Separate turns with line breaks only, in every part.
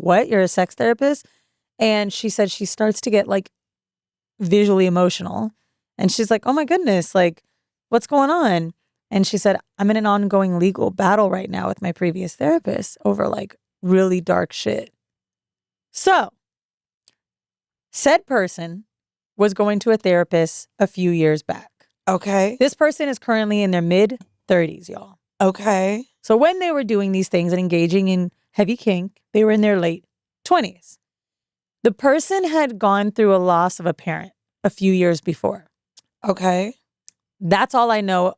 what? You're a sex therapist? And she said she starts to get like visually emotional. And she's like, oh my goodness, like, what's going on? And she said, I'm in an ongoing legal battle right now with my previous therapist over like really dark shit. So, said person was going to a therapist a few years back.
Okay.
This person is currently in their mid-30s, y'all.
Okay.
So when they were doing these things and engaging in heavy kink, they were in their late 20s. The person had gone through a loss of a parent a few years before.
Okay.
That's all I know.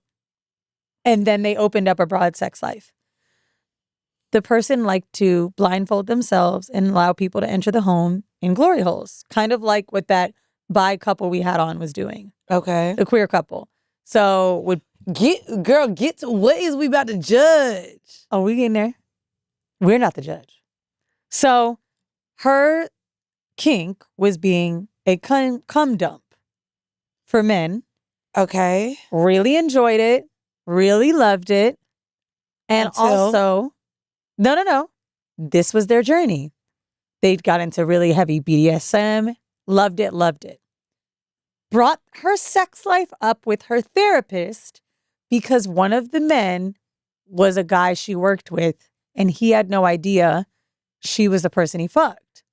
And then they opened up a broad sex life. The person liked to blindfold themselves and allow people to enter the home in glory holes, kind of like what that bi couple we had on was doing.
Okay.
The queer couple. So would
get to what is we about to judge?
Oh, we getting there? We're not the judge. So her kink was being a cum dump for men.
Okay.
Really enjoyed it. Really loved it. And also, no. This was their journey. They got into really heavy BDSM. Loved it. Brought her sex life up with her therapist because one of the men was a guy she worked with and he had no idea she was the person he fucked.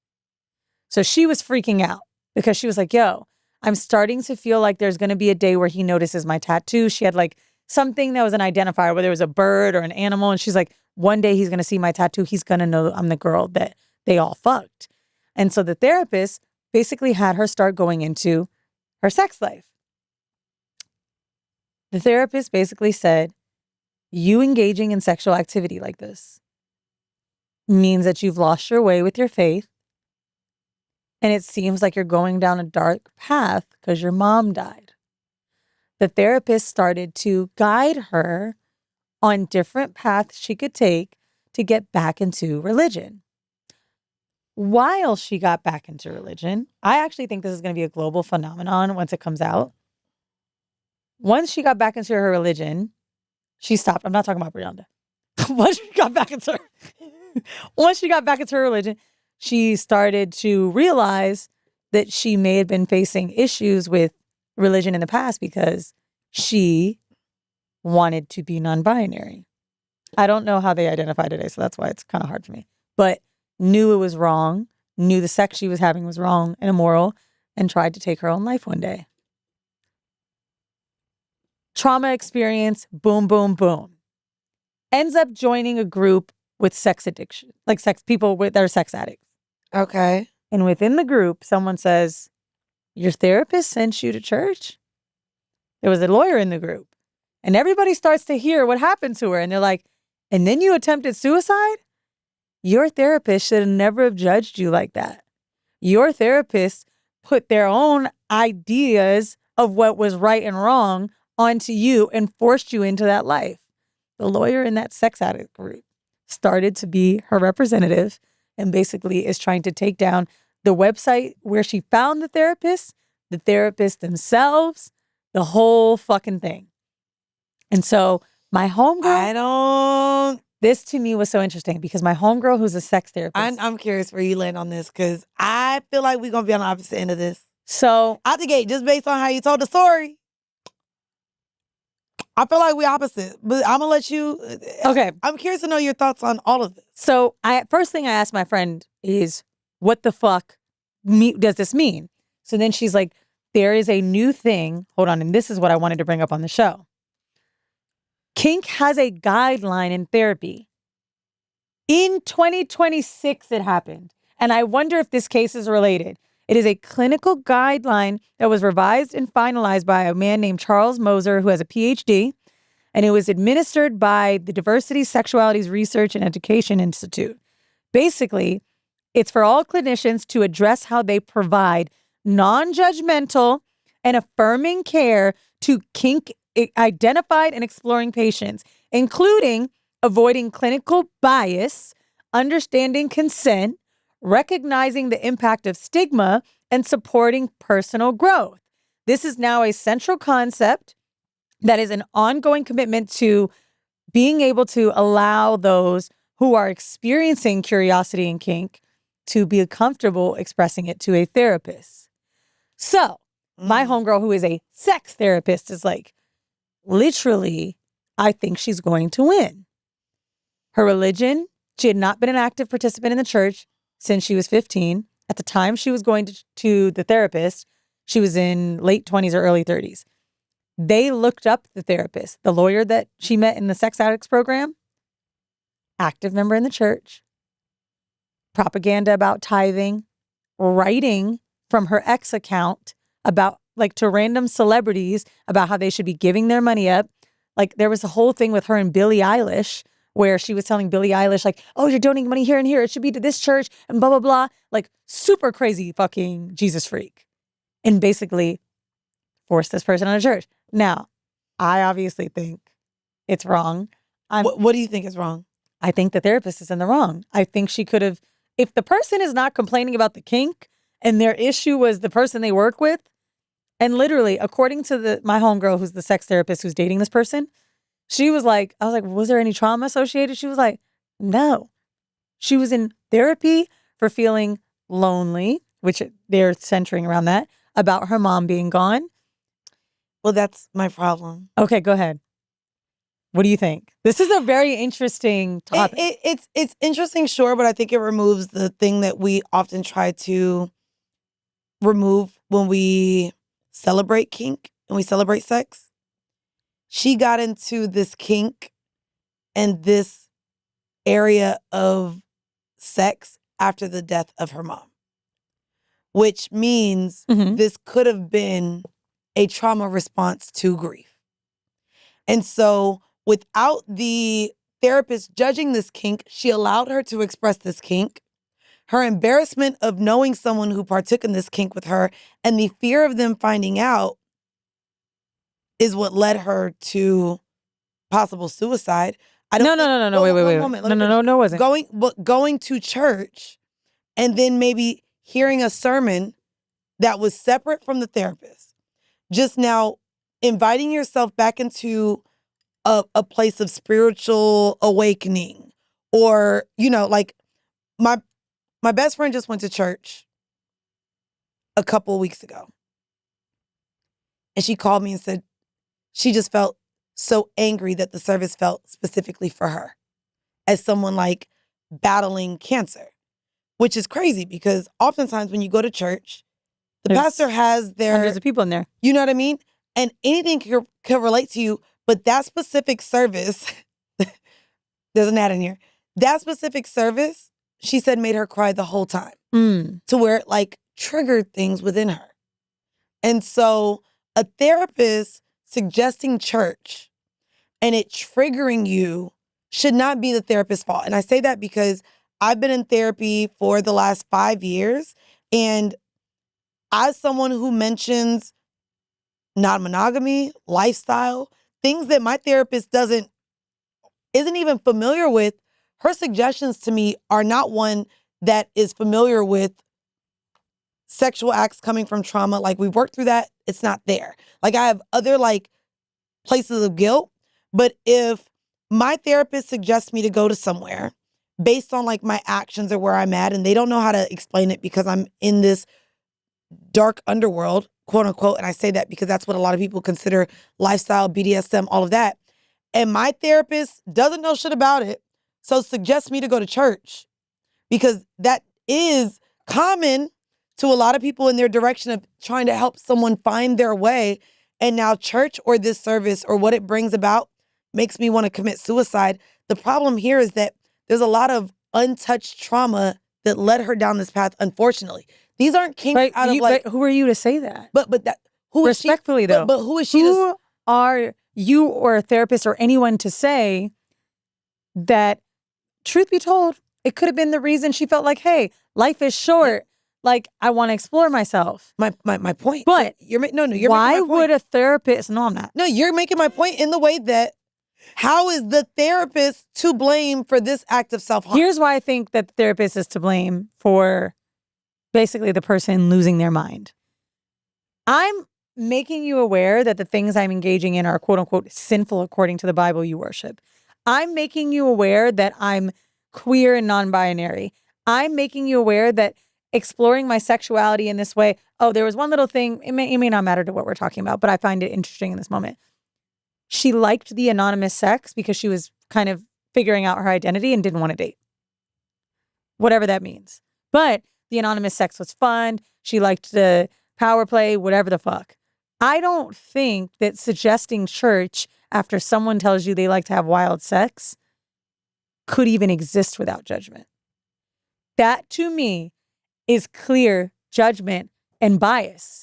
So she was freaking out because she was like, yo, I'm starting to feel like there's going to be a day where he notices my tattoo. She had like something that was an identifier, whether it was a bird or an animal. And she's like, one day he's going to see my tattoo. He's going to know I'm the girl that they all fucked. And so the therapist basically had her start going into her sex life. The therapist basically said, you engaging in sexual activity like this means that you've lost your way with your faith. And it seems like you're going down a dark path because your mom died. The therapist started to guide her on different paths she could take to get back into religion. While she got back into religion, I actually think this is going to be a global phenomenon once it comes out. Once she got back into her religion, she stopped. I'm not talking about Brianda. Once she got back into her religion, she started to realize that she may have been facing issues with religion in the past because she wanted to be non-binary. I don't know how they identify today, so that's why it's kind of hard for me. But knew it was wrong, knew the sex she was having was wrong and immoral, and tried to take her own life one day. Trauma experience, boom, boom, boom. Ends up joining a group with sex addiction, like sex people that are sex addicts.
Okay.
And within the group, someone says, your therapist sent you to church? There was a lawyer in the group. And everybody starts to hear what happened to her. And they're like, and then you attempted suicide? Your therapist should have never have judged you like that. Your therapist put their own ideas of what was right and wrong onto you and forced you into that life. The lawyer in that sex addict group started to be her representative and basically is trying to take down the website where she found the therapist themselves, the whole fucking thing. And so my homegirl, this to me was so interesting because my homegirl who's a sex therapist.
I'm curious where you land on this because I feel like we're going to be on the opposite end of this.
So
out the gate, just based on how you told the story, I feel like we're opposite, but I'm going to let you.
Okay.
I'm curious to know your thoughts on all of this.
So first thing I asked my friend is, what the fuck does this mean? So then she's like, there is a new thing. Hold on. And this is what I wanted to bring up on the show. Kink has a guideline in therapy. In 2026, it happened. And I wonder if this case is related. It is a clinical guideline that was revised and finalized by a man named Charles Moser, who has a PhD, and it was administered by the Diversity, Sexualities Research and Education Institute. Basically, it's for all clinicians to address how they provide non-judgmental and affirming care to kink identified and exploring patients, including avoiding clinical bias, understanding consent, recognizing the impact of stigma, and supporting personal growth. This is now a central concept that is an ongoing commitment to being able to allow those who are experiencing curiosity and kink to be comfortable expressing it to a therapist. So my homegirl, who is a sex therapist, is like, literally, I think she's going to win. Her religion, she had not been an active participant in the church since she was 15. At the time she was going to the therapist, she was in late 20s or early 30s. They looked up the therapist, the lawyer that she met in the sex addicts program, active member in the church, propaganda about tithing, writing from her ex account about like to random celebrities about how they should be giving their money up. Like there was a whole thing with her and Billie Eilish where she was telling Billie Eilish like, oh, you're donating money here and here. It should be to this church and blah, blah, blah. Like super crazy fucking Jesus freak. And basically forced this person out of church. Now, I obviously think it's wrong.
What do you think is wrong?
I think the therapist is in the wrong. I think she could have, if the person is not complaining about the kink and their issue was the person they work with, and literally, according to my homegirl who's the sex therapist who's dating this person, she was like, I was like, was there any trauma associated? She was like, no. She was in therapy for feeling lonely, which they're centering around that, about her mom being gone.
Well, that's my problem.
Okay, go ahead. What do you think? This is a very interesting topic.
It's interesting, sure, but I think it removes the thing that we often try to remove when we celebrate kink and we celebrate sex. She got into this kink and this area of sex after the death of her mom, which means this could have been a trauma response to grief. And so without the therapist judging this kink, she allowed her to express this kink. Her embarrassment of knowing someone who partook in this kink with her and the fear of them finding out is what led her to possible suicide.
No, wait. No, it wasn't.
Going to church and then maybe hearing a sermon that was separate from the therapist. Just now inviting yourself back into a place of spiritual awakening, or, you know, like my best friend just went to church a couple of weeks ago. And she called me and said she just felt so angry that the service felt specifically for her as someone like battling cancer, which is crazy because oftentimes when you go to church, the pastor has their
hundreds of people in there.
You know what I mean? And anything can relate to you, but that specific service, there's an ad in here. That specific service, she said, made her cry the whole time to where it like triggered things within her. And so a therapist suggesting church and it triggering you should not be the therapist's fault. And I say that because I've been in therapy for the last 5 years. And as someone who mentions non-monogamy, lifestyle, things that my therapist isn't even familiar with, her suggestions to me are not one that is familiar with sexual acts coming from trauma. Like we've worked through that. It's not there. Like I have other like places of guilt. But if my therapist suggests me to go to somewhere based on like my actions or where I'm at, and they don't know how to explain it because I'm in this dark underworld, quote unquote. And I say that because that's what a lot of people consider lifestyle, BDSM, all of that. And my therapist doesn't know shit about it. So suggests me to go to church because that is common to a lot of people in their direction of trying to help someone find their way. And now church or this service or what it brings about makes me want to commit suicide. The problem here is that there's a lot of untouched trauma that led her down this path, unfortunately. These aren't kinks out of like...
But who are you to say that?
But that... Who
respectfully,
is she,
though.
But who is she
Who are you or a therapist or anyone to say that, truth be told, it could have been the reason she felt like, hey, life is short. Like, I want to explore myself.
My point.
But
so you're
why
making my point.
would a therapist... No, I'm not.
No, you're making my point in the way that how is the therapist to blame for this act of self-harm?
Here's why I think that the therapist is to blame for basically the person losing their mind. I'm making you aware that the things I'm engaging in are quote unquote sinful according to the Bible you worship. I'm making you aware that I'm queer and non-binary. I'm making you aware that exploring my sexuality in this way, oh, there was one little thing, it may not matter to what we're talking about, but I find it interesting in this moment. She liked the anonymous sex because she was kind of figuring out her identity and didn't want to date. Whatever that means. But the anonymous sex was fun. She liked the power play, whatever the fuck. I don't think that suggesting church after someone tells you they like to have wild sex could even exist without judgment. That to me is clear judgment and bias.